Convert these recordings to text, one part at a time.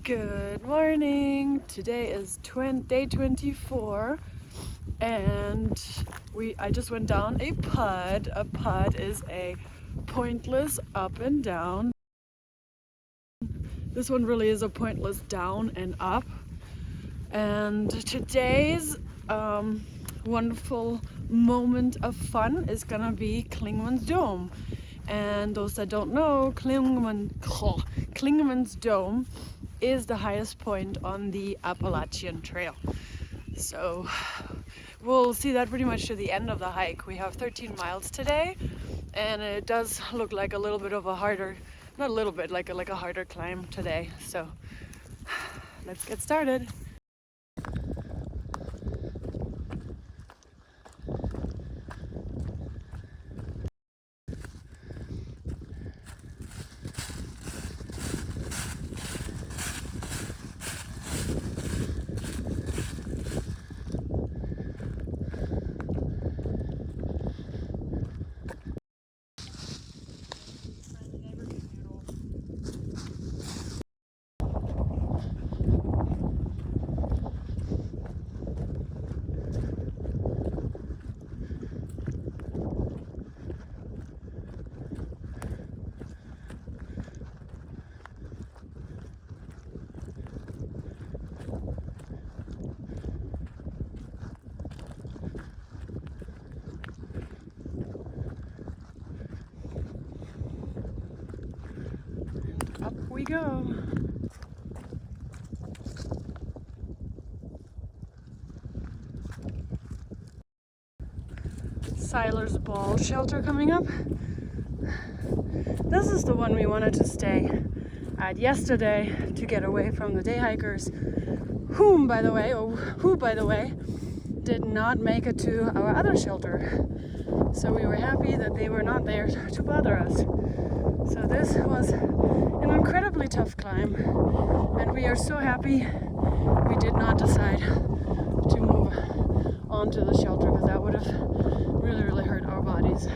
Good morning. Today is day 24 and I just went down a putt. A putt is a pointless up and down. This one really is a pointless down and up. And today's wonderful moment of fun is gonna be Clingmans Dome. And those that don't know, Clingmans Dome is the highest point on the Appalachian Trail. So we'll see that pretty much to the end of the hike. We have 13 miles today, and it does look like a little bit of a harder, not a little bit, like a harder climb today. So let's get started. Up we go. Siler's ball shelter coming up. This is the one we wanted to stay at yesterday to get away from the day hikers, who by the way did not make it to our other shelter. So we were happy that they were not there to bother us. So this was an incredibly tough climb, and we are so happy we did not decide to move on to the shelter, because that would have really hurt our bodies.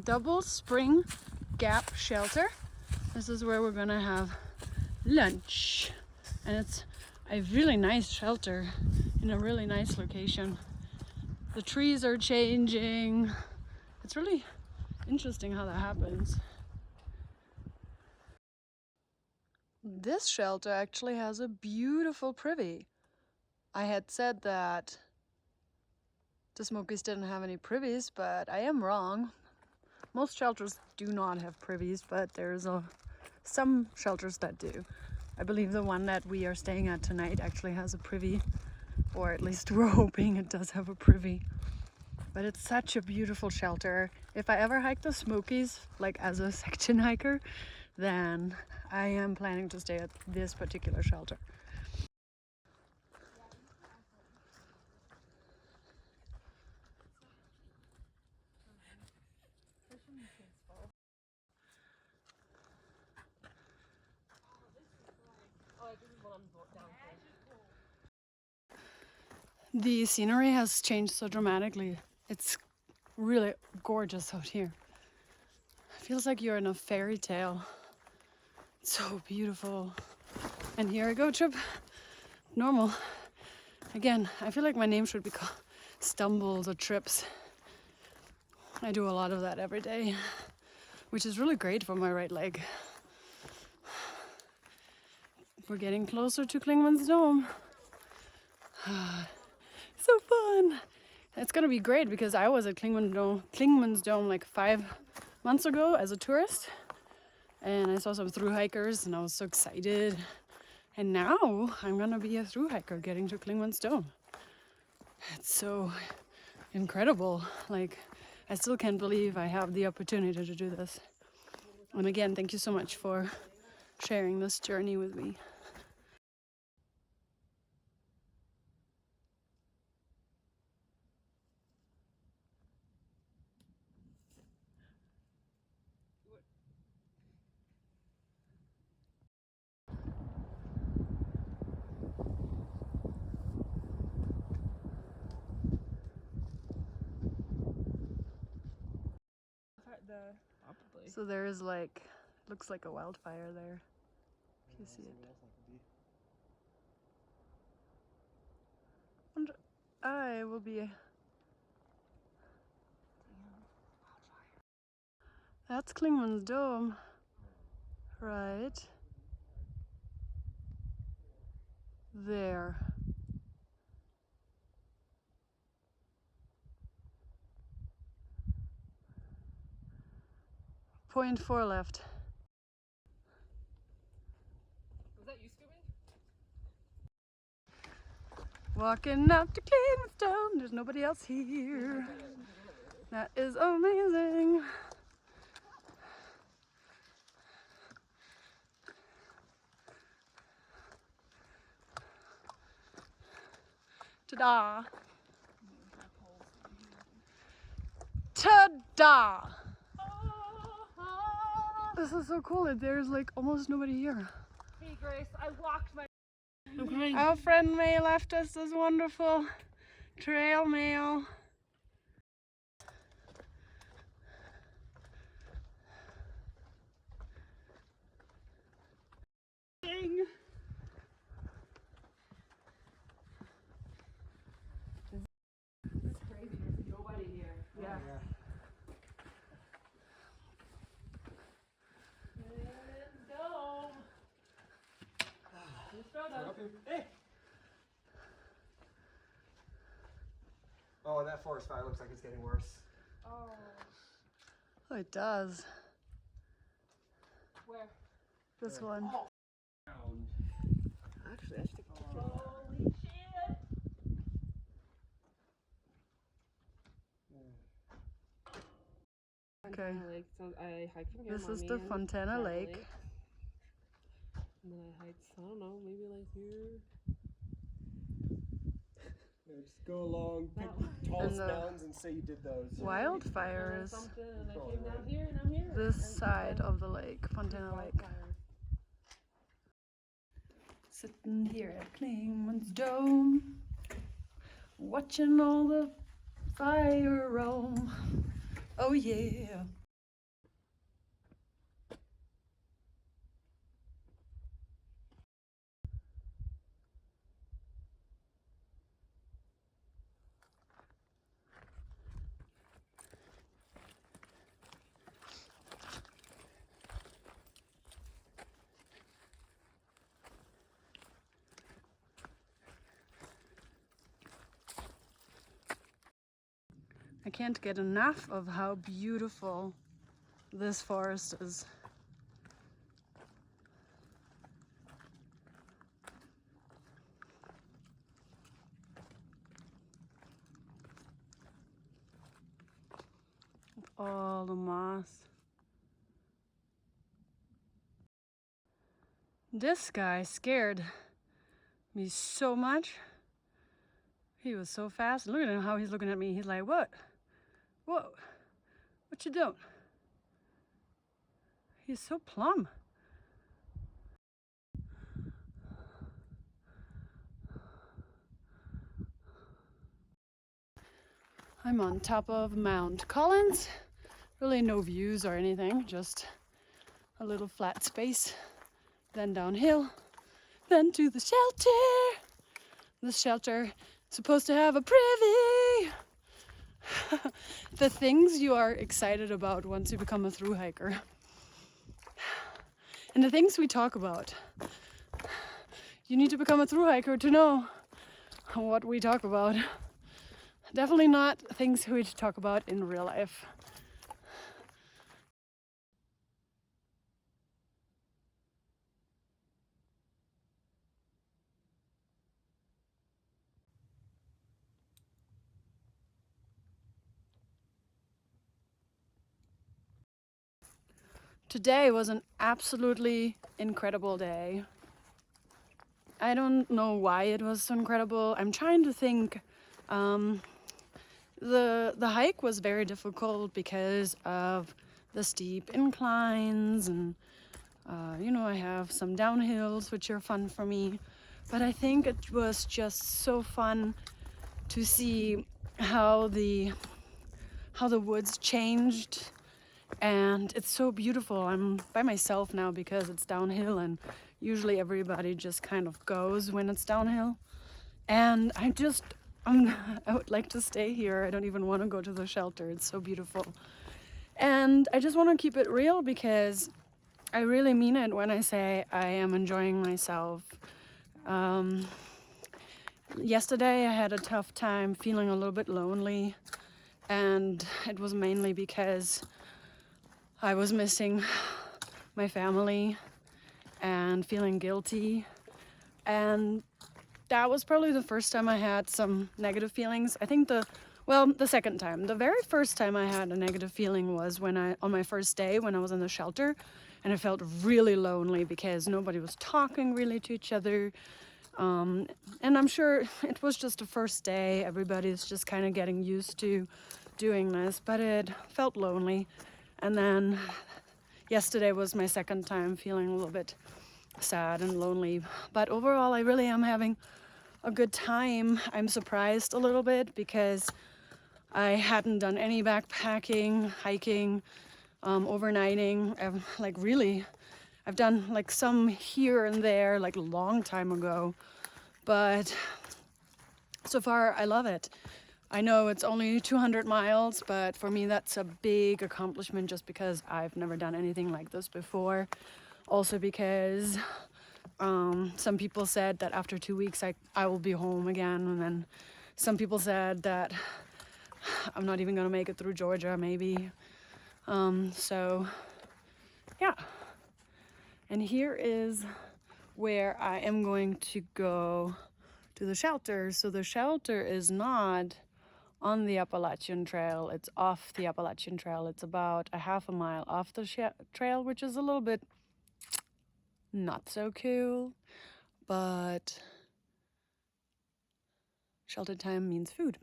Double spring gap shelter. This is where we're gonna have lunch, and it's a really nice shelter in a really nice location. The trees are changing. It's really interesting how that happens. This shelter actually has a beautiful privy. I had said that the Smokies didn't have any privies, but I am wrong. Most shelters do not have privies, but there's some shelters that do. I believe the one that we are staying at tonight actually has a privy, or at least we're hoping it does have a privy. But it's such a beautiful shelter. If I ever hike the Smokies, like as a section hiker, then I am planning to stay at this particular shelter. The scenery has changed so dramatically. It's really gorgeous out here. It feels like you're in a fairy tale. It's so beautiful. And here I go, Trip. Normal. Again, I feel like my name should be called Stumbles or Trips. I do a lot of that every day, which is really great for my right leg. We're getting closer to Clingmans Dome. So fun! It's gonna be great because I was at Clingmans Dome like 5 months ago as a tourist, and I saw some thru hikers and I was so excited. And now I'm gonna be a thru hiker getting to Clingmans Dome. It's so incredible. Like, I still can't believe I have the opportunity to do this. And again, thank you so much for sharing this journey with me. So there is like, looks like a wildfire there. If you see it. And I will be. That's Clingmans Dome, right there. Point 4 left. Was that you scooping? Walking up to Clingmans Dome, there's nobody else here. That is amazing. Ta-da! Ta-da! This is so cool. There's like almost nobody here. Hey Grace, I walked my... I'm coming. Our friend May left us this wonderful trail mail. Ding. It's crazy. There's nobody here. Yeah. Hey. Oh, that forest fire looks like it's getting worse. Oh. Oh, it does. Where? This one. Oh. Actually, I should take a picture. Holy shit! Okay. Lake. I hiked from here. This is the Fontana Lake. And then I hiked, I don't know, maybe like here. Yeah, just go along, pick That tallest And the mountains and say you did those. Wildfire is Something, and I came down here and I'm here. this And side then of the lake, Fontana Lake. wildfire. Sitting here at Clingmans Dome, watching all the fire roam. Oh yeah. I can't get enough of how beautiful this forest is. With all the moss. This guy scared me so much. He was so fast. Look at him, how he's looking at me. He's like, what? Whoa, what you doing? He's so plumb. I'm on top of Mount Collins. Really no views or anything, just a little flat space. Then downhill, then to the shelter. This shelter is supposed to have a privy. The things you are excited about once you become a thru hiker. And the things we talk about. You need to become a thru hiker to know what we talk about. Definitely not things we talk about in real life. Today was an absolutely incredible day. I don't know why it was so incredible. I'm trying to think. The hike was very difficult because of the steep inclines, and you know, I have some downhills which are fun for me. But I think it was just so fun to see how the woods changed, and it's so beautiful. I'm by myself now because it's downhill, and usually everybody just kind of goes when it's downhill. And I would like to stay here. I don't even want to go to the shelter. It's so beautiful. And I just want to keep it real because I really mean it when I say I am enjoying myself. Yesterday I had a tough time feeling a little bit lonely, and it was mainly because I was missing my family and feeling guilty. And that was probably the first time I had some negative feelings. I think the second time. The very first time I had a negative feeling was on my first day when I was in the shelter, and I felt really lonely because nobody was talking really to each other. And I'm sure it was just the first day. Everybody's just kind of getting used to doing this, but it felt lonely. And then yesterday was my second time feeling a little bit sad and lonely. But overall, I really am having a good time. I'm surprised a little bit because I hadn't done any backpacking, hiking, overnighting. I've done like some here and there, like a long time ago. But so far, I love it. I know it's only 200 miles, but for me, that's a big accomplishment just because I've never done anything like this before. Also because some people said that after 2 weeks I will be home again, and then some people said that I'm not even gonna make it through Georgia maybe. So yeah, and here is where I am going to go to the shelter. So the shelter is not on the Appalachian Trail, it's off the Appalachian Trail. It's about a half a mile off the trail, which is a little bit not so cool. But shelter time means food.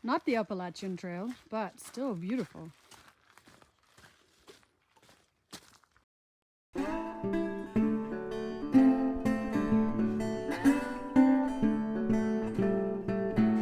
Not the Appalachian Trail, but still beautiful.